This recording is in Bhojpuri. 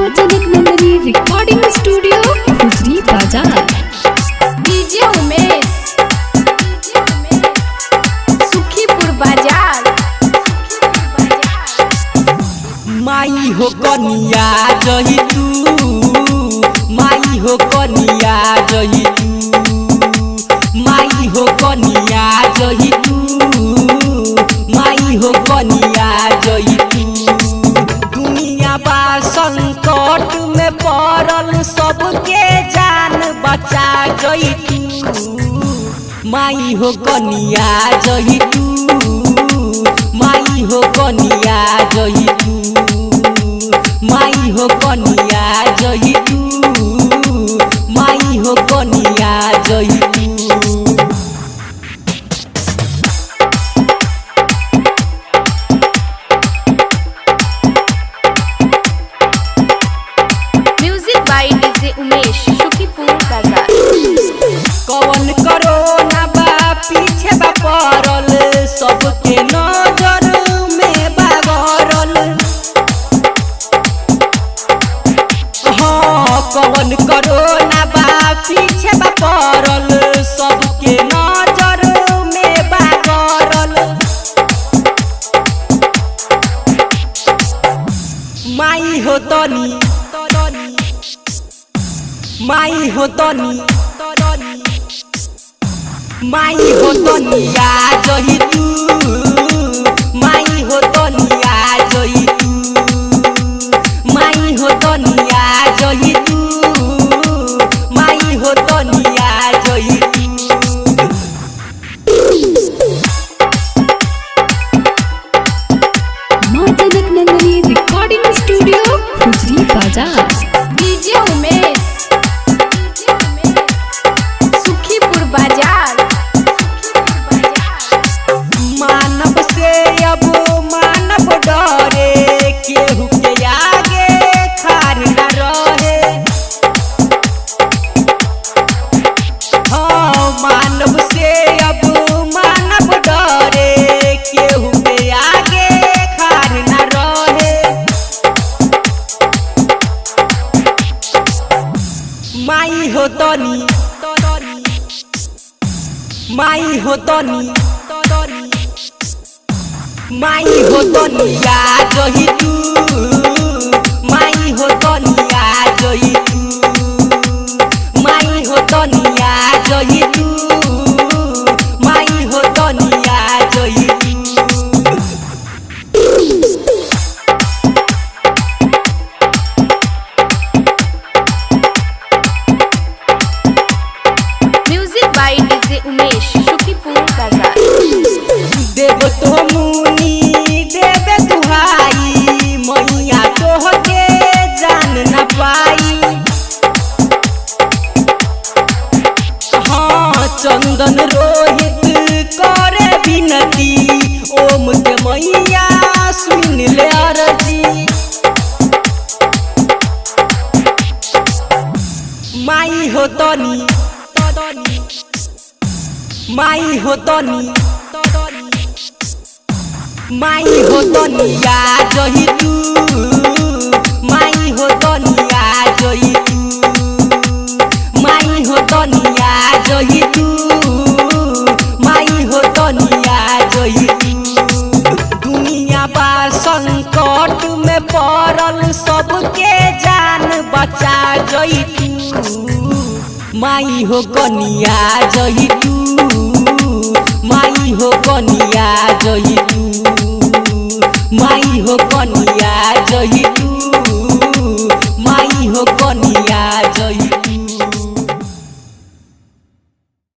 जनक नंदनी रिकॉर्डिंग स्टूडियो गुजरी बाजार। डीजे उमेश सुखीपुर बाजार। माई हो कनिया जही तू, माई हो कनिया जही तू, माई हो कनिया जही तू, माई हो कनिया जही तू। दुनिया बा संकट में पड़ल सबके जान बचा जही तू। माई हो कनिया जही तू, माई हो कनिया जही तू, माई हो कनिया जही तू, माई हो कनिया जही तू। Music by DJ Umesh Sukhipur Bazar. कौन कोरोना बा पीछे बा पड़ल, सबके नजर में बा गरल। हाँ कौन कोरोना बा पीछे बा पड़ल, सबके नजर में बा गरल। माई हो तनी, माई हो तनी, माई हो तनिया जही तू, माई हो तनिया जही तू, माई हो तनिया जही तू, माई हो तनिया जही तू। माँ जनक नंदनी रिकॉर्डिंग स्टूडियो गुजरी बाजार। डीजे उमेश सुखीपुर बाजार। मानव से अब मानव डरे, केहू के आगे खार न रहे। हाँ मानव से अब मानव डरे, केहू के आगे खार न रहे। माई हो तनी, माई हो तनी, माई हो तनिया जही तू, माई हो तनिया जही तू, माई हो तनिया जही तू, माई हो तनिया जही तू। Music by DJ Umesh Sukhipur Bazar. देव तो मुनि देवे दुहाई, मैया तोहके जान न पाई। हाँ चंदन रोहित करे विनती, ओम के मैया सुन ले अरजी। माई हो तनी, माई हो तनी, माई हो तनिया जही तू, माई हो तनिया जही तू, माई हो तनिया जही तू, माई हो तनिया जही तू। दुनिया बा संकट में पड़ल सबके जान बचा जही तू। माई हो कनिया जही तू,